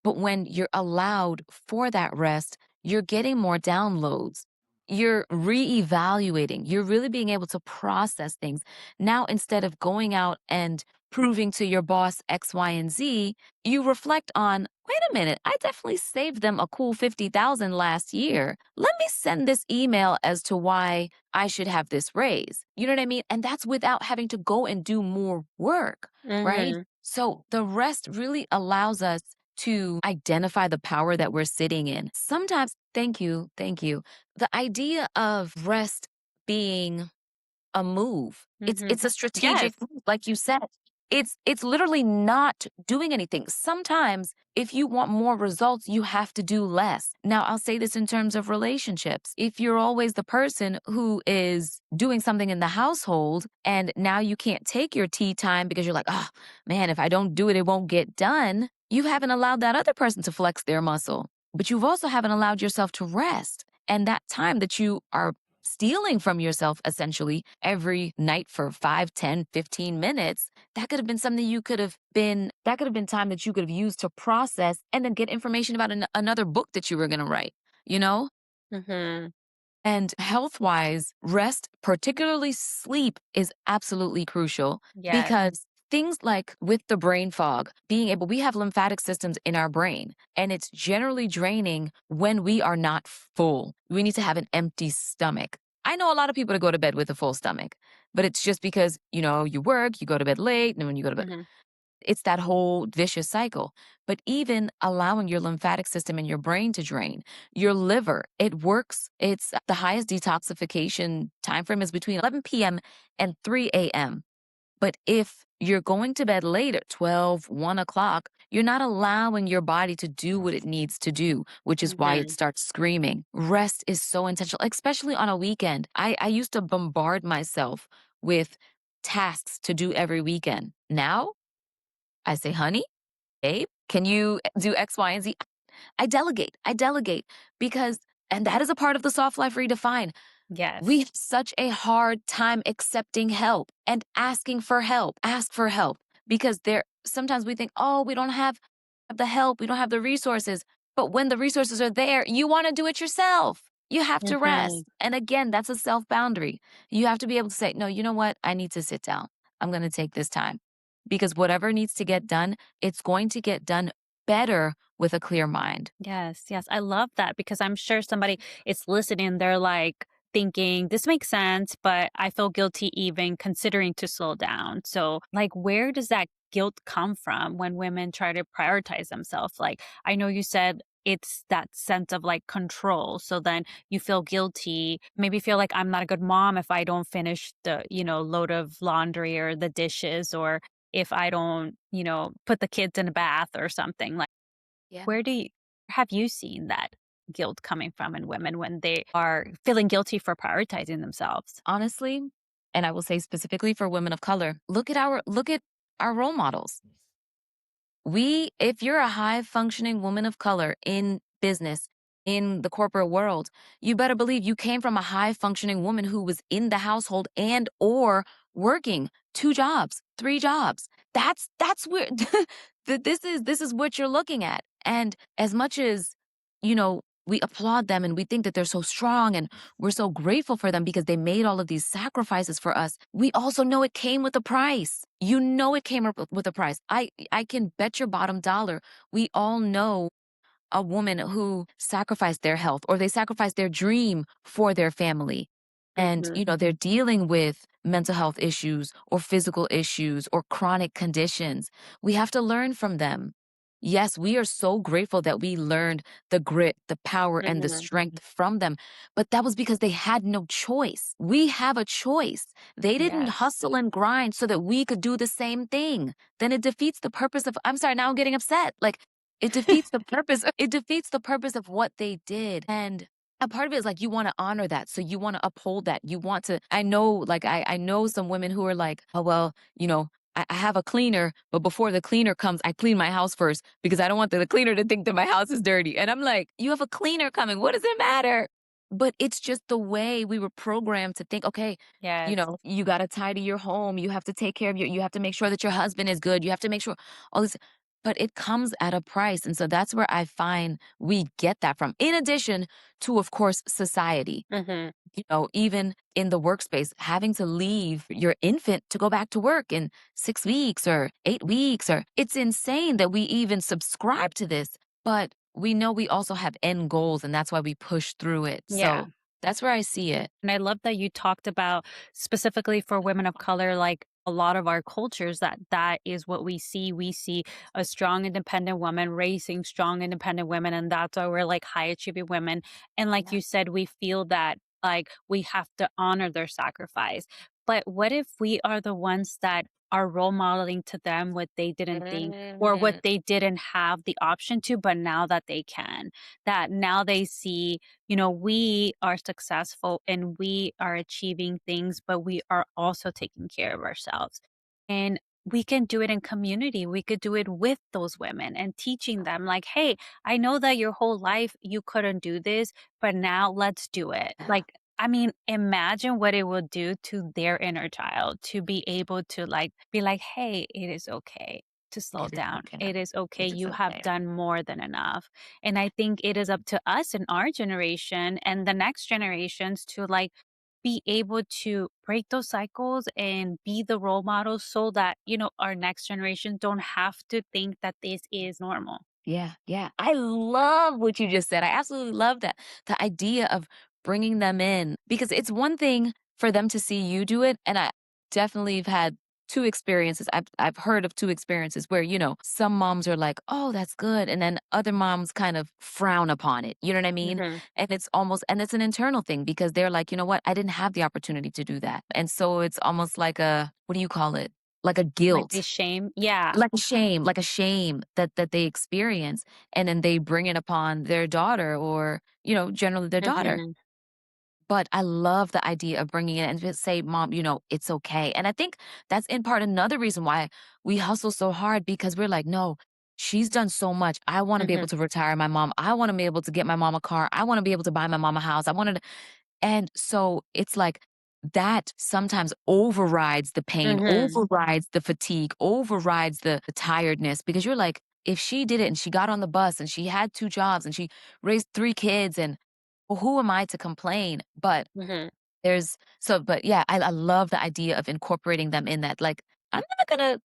But when you're allowed for that rest, you're getting more downloads. You're reevaluating. You're really being able to process things. Now, instead of going out and proving to your boss X, Y, and Z, you reflect on, wait a minute, I definitely saved them a cool 50,000 last year. Let me send this email as to why I should have this raise. You know what I mean? And that's without having to go and do more work, right? Hmm. So the rest really allows us to identify the power that we're sitting in. Sometimes, thank you. The idea of rest being a move. Mhm. It's a Yes. strategic move, like you said. It's literally not doing anything. Sometimes if you want more results, you have to do less. Now, I'll say this in terms of relationships. If you're always the person who is doing something in the household and now you can't take your tea time because you're like, oh man, if I don't do it, it won't get done. You haven't allowed that other person to flex their muscle, but you've also haven't allowed yourself to rest. And that time that you are stealing from yourself essentially every night for 5, 10, 15 minutes, that could have been something that could have been time that you could have used to process and then get information about another book that you were going to write, you know? Mhm. And health wise, rest, particularly sleep, is absolutely crucial Yes. because things like with the brain fog, we have lymphatic systems in our brain, and it's generally draining when we are not full. We need to have an empty stomach. I know a lot of people to go to bed with a full stomach, but it's just because, you work, you go to bed late, and when you go to bed, Mhm. it's that whole vicious cycle. But even allowing your lymphatic system and your brain to drain, your liver, it works. It's the highest detoxification time frame is between 11 p.m. and 3 a.m. But if you're going to bed late at 12, 1 o'clock, you're not allowing your body to do what it needs to do, which is why it Mhm. starts screaming. Rest is so intentional, especially on a weekend. I used to bombard myself with tasks to do every weekend. Now I say, honey, babe, can you do X, Y, and Z? I delegate. I delegate because, and that is a part of the soft life redefine. We Yes. have such a hard time accepting help and asking for help. Ask for help because sometimes we think, oh, we don't have the help, we don't have the resources. But when the resources are there, you want to do it yourself. You have to Mhm. rest. And again, that's a self boundary. You have to be able to say, no, you know what? I need to sit down. I'm going to take this time because whatever needs to get done, it's going to get done better with a clear mind. Yes, yes. I love that because I'm sure somebody is listening. They're like thinking, this makes sense, but I feel guilty even considering to slow down. So, like, where does that guilt come from when women try to prioritize themselves? Like, I know you said it's that sense of like control. So then you feel guilty, maybe feel like I'm not a good mom if I don't finish the, load of laundry or the dishes, or if I don't, put the kids in a bath or something. Like, Yeah. where have you seen that guilt coming from in women when they are feeling guilty for prioritizing themselves? Honestly, and I will say specifically for women of color, look at our role models. If you're a high functioning woman of color in business, in the corporate world, you better believe you came from a high functioning woman who was in the household and or working 2 jobs, 3 jobs. That's where this is what you're looking at. And as much as, we applaud them and we think that they're so strong and we're so grateful for them because they made all of these sacrifices for us. We also know it came with a price. You know it came with a price. I can bet your bottom dollar. We all know a woman who sacrificed their health or they sacrificed their dream for their family. And, Mhm. they're dealing with mental health issues or physical issues or chronic conditions. We have to learn from them. Yes, we are so grateful that we learned the grit, the power, and the Mhm. strength from them. But that was because they had no choice. We have a choice. They didn't Yes. hustle and grind so that we could do the same thing. Then it defeats the purpose of, I'm sorry, now I'm getting upset. Like, it defeats the purpose of what they did. And a part of it is like you want to honor that. So you want to uphold that. You want to, I know, like I know some women who are like, oh well, I have a cleaner, but before the cleaner comes, I clean my house first because I don't want the cleaner to think that my house is dirty. And I'm like, you have a cleaner coming. What does it matter? But it's just the way we were programmed to think, okay, Yes. you got to tidy your home. You have to take care of you have to make sure that your husband is good. You have to make sure all this, but it comes at a price. And so that's where I find we get that from. In addition to, of course, society, Mhm. even in the workspace, having to leave your infant to go back to work in 6 weeks or 8 weeks, or it's insane that we even subscribe to this. But we know we also have end goals, and that's why we push through it. Yeah. So that's where I see it. And I love that you talked about specifically for women of color, like a lot of our cultures that is what we see. We see a strong independent woman raising strong independent women, and that's why we're like high achieving women. And like Yeah. you said, we feel that like we have to honor their sacrifice. But what if we are the ones that are role modeling to them what they didn't think or what Mm. they didn't have the option to, but now that they can, that now they see, we are successful and we are achieving things, but we are also taking care of ourselves. And we can do it in community. We could do it with those women and teaching them, like, hey, I know that your whole life you couldn't do this, but now let's do it. Yeah. Like, I mean, imagine what it will do to their inner child to be able to like be like, hey, it is okay to slow It is down. okay. It is okay. It is You have okay. done more than enough. And I think it is up to us in our generation and the next generations to like be able to break those cycles and be the role models so that, our next generation don't have to think that this is normal. Yeah, yeah. I love what you just said. I absolutely love that. The idea of bringing them in because it's one thing for them to see you do it, and I definitely have had 2 experiences. I've heard of 2 experiences where, some moms are like, "Oh, that's good," and then other moms kind of frown upon it, you know what I mean? Hmm. And it's an internal thing because they're like, "You know what? I didn't have the opportunity to do that." And so it's almost like a what do you call it? Like a Like they guilt. shame. Yeah. Like a shame that they experience, and then they bring it upon their daughter or, generally their daughter. Hmm. But I love the idea of bringing it and just say, "Mom, it's okay." And I think that's in part another reason why we hustle so hard because we're like, "No, she's done so much. I wanna be able Hmm. to retire my mom. I wanna be able to get my mom a car. I wanna be able to buy my mom a house. I wanted to." And so it's like that sometimes overrides the pain, Hmm. overrides the fatigue, overrides the tiredness because you're like, if she did it and she got on the bus and she had 2 jobs and she raised 3 kids and well, who am I to complain? But Hmm. but yeah, I love the idea of incorporating them in that. Like, I'm not gonna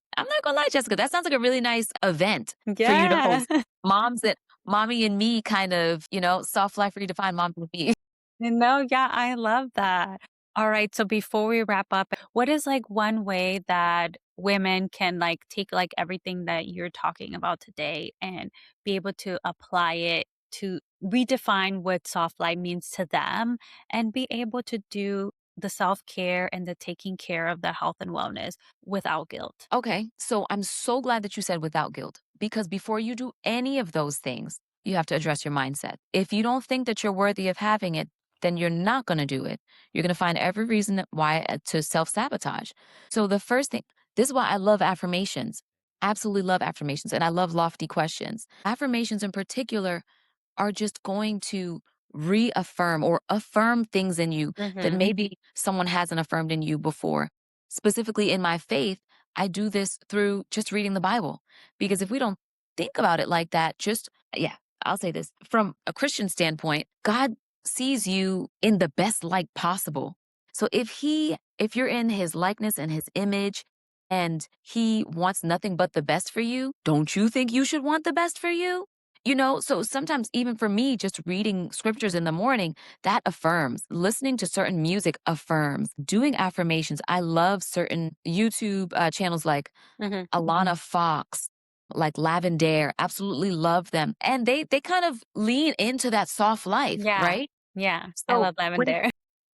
lie, Jessica, that sounds like a really nice event for you to Yeah. host. Moms that mommy and me kind of, soft life redefined mommy and me. No, yeah, I love that. All right, so before we wrap up, what is like one way that women can like take like everything that you're talking about today and be able to apply it to redefine what soft life means to them and be able to do the self-care and the taking care of the health and wellness without guilt? Okay, so I'm so glad that you said without guilt because before you do any of those things, you have to address your mindset. If you don't think that you're worthy of having it, then you're not going to do it. You're going to find every reason why to self sabotage. So, the first thing, this is why I love affirmations. Absolutely love affirmations. And I love lofty questions. Affirmations in particular are just going to reaffirm or affirm things in you that Mhm. maybe someone hasn't affirmed in you before. Specifically in my faith, I do this through just reading the Bible. Because if we don't think about it like that, yeah, I'll say this from a Christian standpoint, God sees you in the best light possible. So if you're in his likeness and his image and he wants nothing but the best for you, don't you think you should want the best for you? So sometimes even for me, just reading scriptures in the morning, that affirms. Listening to certain music affirms. Doing affirmations. I love certain YouTube channels like Mhm. Alana Fox, like Lavender. Absolutely love them. And they kind of lean into that soft life, Yeah. right? Yeah. I So love when lavender.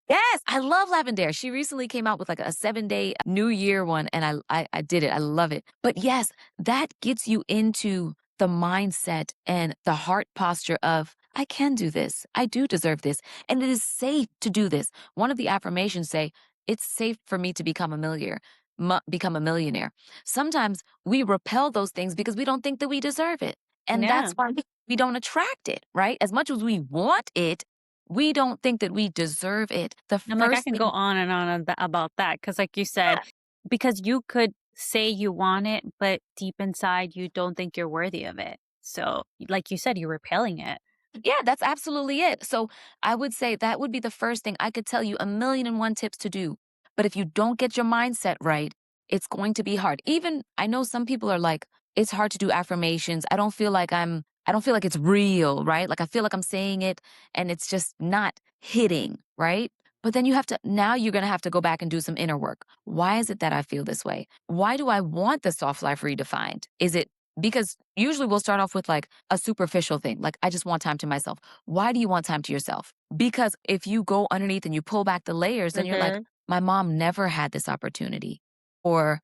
Yes, I love Lavender. She recently came out with like a 7-day New Year one, and I did it. I love it. But yes, that gets you into the mindset and the heart posture of I can do this. I do deserve this, and it is safe to do this. One of the affirmations say it's safe for me to become a millionaire. Sometimes we repel those things because we don't think that we deserve it, and Yeah. that's why we don't attract it. Right? As much as we want it, we don't think that we deserve it. The I'm like, I first can go thing on and on about that because, like you said, because you could say you want it, but deep inside, you don't think you're worthy of it. So, like you said, you're repelling it. Yeah, that's absolutely it. So I would say that would be the first thing I could tell you a million and one tips to do. But if you don't get your mindset right, it's going to be hard. Even I know some people are like, it's hard to do affirmations. I don't feel like it's real, right? Like I feel like I'm saying it and it's just not hitting, right? But then now you're going to have to go back and do some inner work. Why is it that I feel this way? Why do I want the soft life redefined? Is it because usually we'll start off with like a superficial thing, like I just want time to myself. Why do you want time to yourself? Because if you go underneath and you pull back the layers, then you're like, Mhm. my mom never had this opportunity. Or,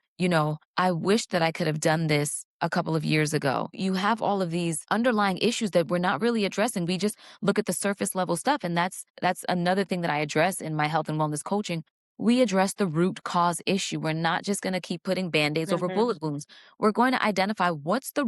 I wish that I could have done this a couple of years ago. You have all of these underlying issues that we're not really addressing. We just look at the surface level stuff. And that's another thing that I address in my health and wellness coaching. We address the root cause issue. We're not just going to keep putting band-aids over Mhm. bullet wounds. We're going to identify what's the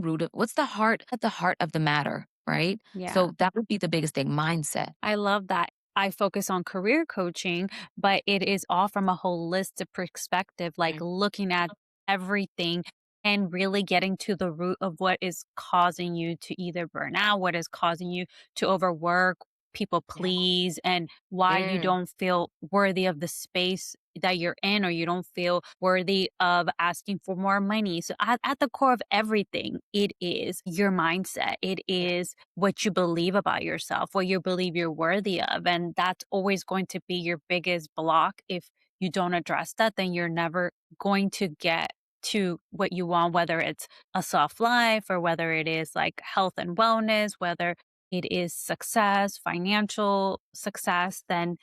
heart at the heart of the matter, right? Yeah. So that would be the biggest thing, mindset. I love that. I focus on career coaching, but it is all from a holistic perspective, like Mm. looking at everything and really getting to the root of what is causing you to either burn out, what is causing you to overwork, people Yeah. please, and why you Mm. don't feel worthy of the space that you're in, or you don't feel worthy of asking for more money. So, at the core of everything, it is your mindset. It Yeah. is what you believe about yourself, what you believe you're worthy of. And that's always going to be your biggest block. If you don't address that, then you're never going to get to what you want, whether it's a soft life or whether it is like health and wellness, whether it is success, financial success, then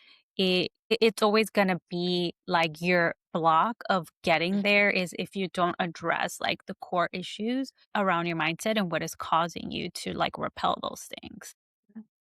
it's always going to be like your block of getting there is if you don't address like the core issues around your mindset and what is causing you to like repel those things.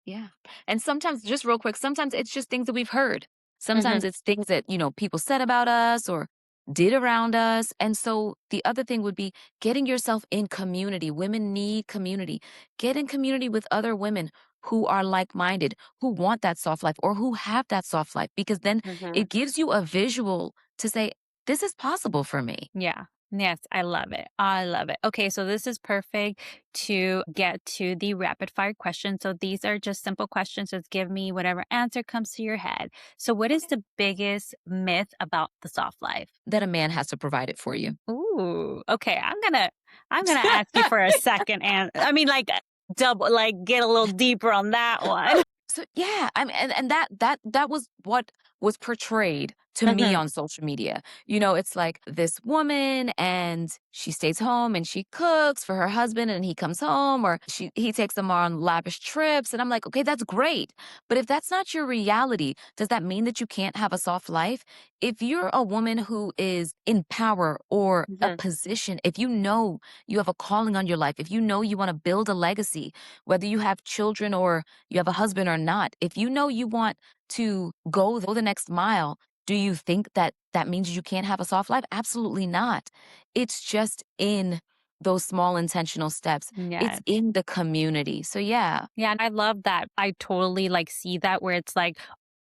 Yeah. And sometimes, just real quick, sometimes it's just things that we've heard. Sometimes Mhm. it's things that, people said about us or did around us. And so the other thing would be getting yourself in community. Women need community. Get in community with other women who are like minded, who want that soft life or who have that soft life, because then Mhm. it gives you a visual to say, this is possible for me. Yeah. Yes, I love it. I love it. Okay, so this is perfect to get to the rapid fire questions. So these are just simple questions. Just give me whatever answer comes to your head. So what is Okay. the biggest myth about the soft life? That a man has to provide it for you. Ooh, okay. I'm gonna ask you for a second, and I mean, like double, like get a little deeper on that one. So yeah, I mean, and that was what was portrayed to me Mhm. on social media. It's like this woman and she stays home and she cooks for her husband and he comes home or he takes them on lavish trips and I'm like, "Okay, that's great." But if that's not your reality, does that mean that you can't have a soft life? If you're a woman who is in power or a Mhm. position, if you know you have a calling on your life, if you know you want to build a legacy, whether you have children or you have a husband or not, if you know you want to go the next mile, do you think that that means you can't have a soft life? Absolutely not. It's just in those small intentional steps. It's Yes. in the community. So yeah. Yeah, and I love that. I totally like see that where it's like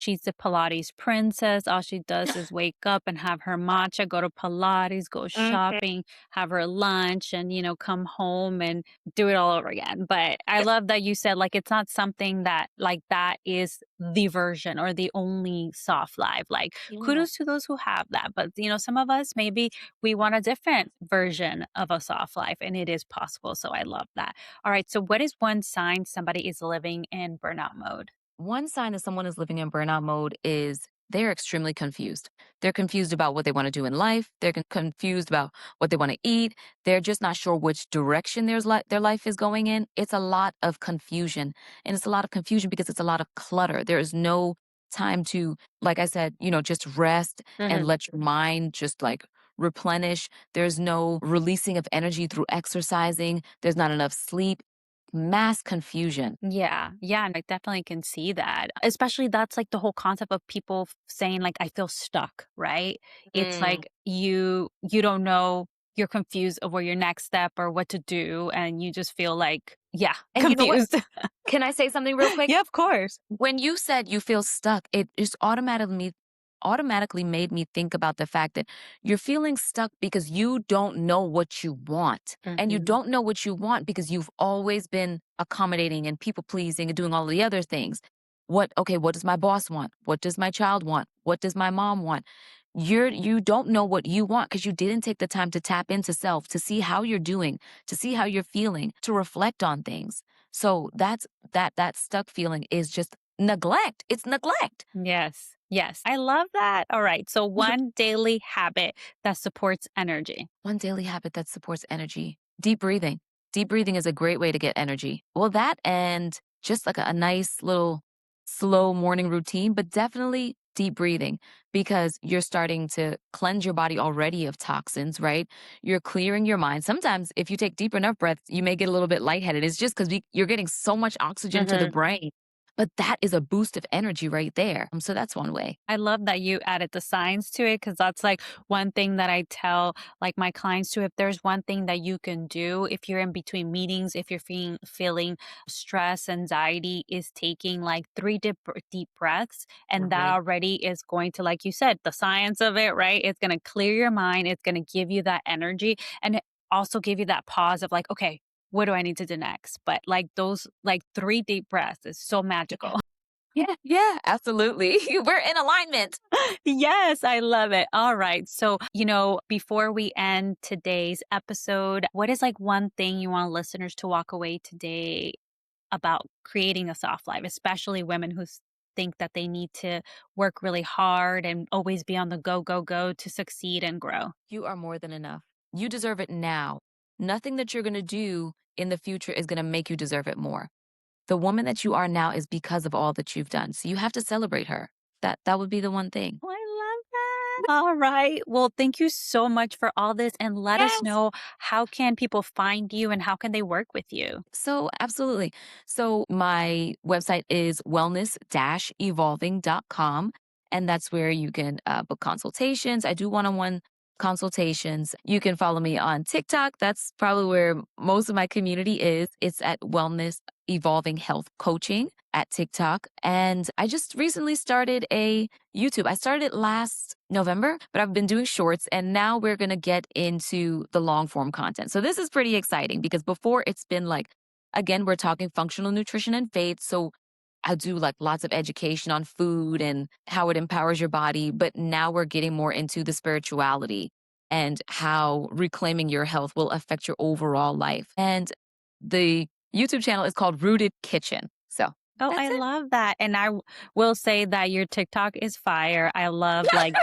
she's the Pilates princess. All she does is wake up and have her matcha, go to Pilates, go Mhm. shopping, have her lunch, and come home and do it all over again. But I love that you said like it's not something that like that is the version or the only soft life. Like Yeah. kudos to those who have that. But some of us maybe we want a different version of a soft life and it is possible. So I love that. All right. So, what is one sign somebody is living in burnout mode? One sign that someone is living in burnout mode is they're extremely confused. They're confused about what they want to do in life. They're confused about what they want to eat. They're just not sure which direction their life is going in. It's a lot of confusion. And it's a lot of confusion because it's a lot of clutter. There is no time to, like I said, just rest and Hmm. let your mind just like replenish. There's no releasing of energy through exercising. There's not enough sleep. Mass confusion. Yeah. Yeah. And I definitely can see that. Especially that's like the whole concept of people saying, like, I feel stuck, right? It's Mm. like you don't know, you're confused of where your next step or what to do. And you just feel like, yeah, And you know what? confused. Can I say something real quick? Yeah, of course. When you said you feel stuck, it just automatically made me think about the fact that you're feeling stuck because you don't know what you want. And you Hmm. don't know what you want because you've always been accommodating and people pleasing and doing all the other things. What does my boss want? What does my child want? What does my mom want? You don't know what you want because you didn't take the time to tap into self, to see how you're doing, to see how you're feeling, to reflect on things. So that stuck feeling is just neglect. It's neglect. Yes. Yes, I love that. All right. So, one daily habit that supports energy. One daily habit that supports energy. Deep breathing. Deep breathing is a great way to get energy. Well, that and just like a nice little slow morning routine, but definitely deep breathing because you're starting to cleanse your body already of toxins, right? You're clearing your mind. Sometimes, if you take deep enough breaths, you may get a little bit lightheaded. It's just because you're getting so much oxygen to the Mhm. brain. But that is a boost of energy right there. So that's one way. I love that you added the science to it because that's like one thing that I tell like my clients to. If there's one thing that you can do if you're in between meetings, if you're feeling stress, anxiety, is taking like three deep breaths. And that Right. already is going to, like you said, the science of it, right? It's going to clear your mind. It's going to give you that energy and it also give you that pause of like, okay, what do I need to do next? But like those like three deep breaths is so magical. Yeah, yeah, absolutely. We're in alignment. Yes, I love it. All right. So, before we end today's episode, what is like one thing you want listeners to walk away today about creating a soft life, especially women who think that they need to work really hard and always be on the go, go, go to succeed and grow? You are more than enough. You deserve it now. Nothing that you're going to do in the future is going to make you deserve it more. The woman that you are now is because of all that you've done. So you have to celebrate her. That would be the one thing. Oh, I love that. All right. Well, thank you so much for all this and let us Yes. know how can people find you and how can they work with you? So, absolutely. So, my website is wellness-evolving.com. And that's where you can book consultations. I do one on one consultations. You can follow me on TikTok. That's probably where most of my community is. It's at Wellness Evolving Health Coaching at TikTok. And I just recently started a YouTube. I started it last November, but I've been doing shorts and now we're going to get into the long form content. So this is pretty exciting because before it's been like, again, we're talking functional nutrition and faith. So I do like lots of education on food and how it empowers your body. But now we're getting more into the spirituality and how reclaiming your health will affect your overall life. And the YouTube channel is called Rooted Kitchen. So Oh, that's I it. love that. And will say that your TikTok is fire. I love like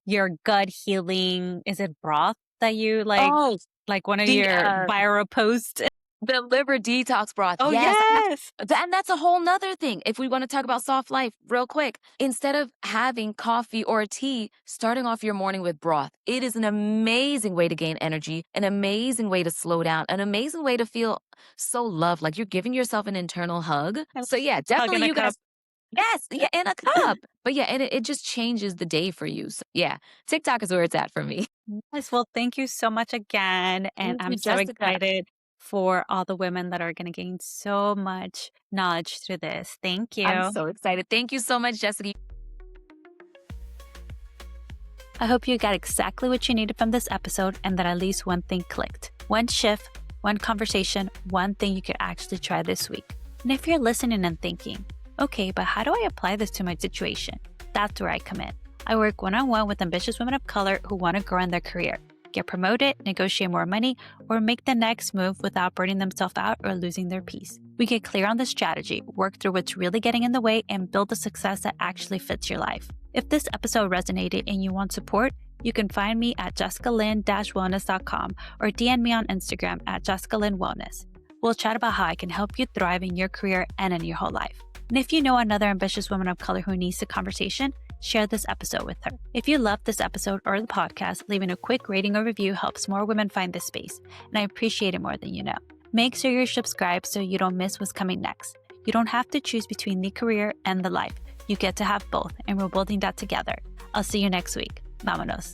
your gut healing. Is it broth that you Oh, like one of the your viral posts? the liver detox broth. Oh, Yes. yes. And that's a whole nother thing. If we want to talk about soft life real quick, instead of having coffee or tea, starting off your morning with broth, it is an amazing way to gain energy, an amazing way to slow down, an amazing way to feel so loved. Like you're giving yourself an internal hug. I love So yeah, hug in definitely a you cup. guys. Yes, yeah, in a cup. But yeah, and it just changes the day for you. So yeah, TikTok is where it's at for me. Yes. Well, thank you so much again. And Thank I'm you, so Jessica. excited for all the women that are going to gain so much knowledge through this. Thank I'm you. so excited. Thank you so much, Jessica. I hope you got exactly what you needed from this episode and that at least one thing clicked. One shift, one conversation, one thing you could actually try this week. And if you're listening and thinking, okay, but how do I apply this to my situation? That's where I come in. I work one-on-one with ambitious women of color who want to grow in their career, get promoted, negotiate more money, or make the next move without burning themselves out or losing their peace. We get clear on the strategy, work through what's really getting in the way, and build the success that actually fits your life. If this episode resonated and you want support, you can find me at jessicalynn-wellness.com or DM me on Instagram at jessicalynn-wellness. We'll chat about how I can help you thrive in your career and in your whole life. And if you know another ambitious woman of color who needs the conversation, share this episode with her. If you loved this episode or the podcast, leaving a quick rating or review helps more women find this space, and I appreciate it more than you know. Make sure you're subscribed so you don't miss what's coming next. You don't have to choose between the career and the life. You get to have both, and we're building that together. I'll see you next week. Vámonos.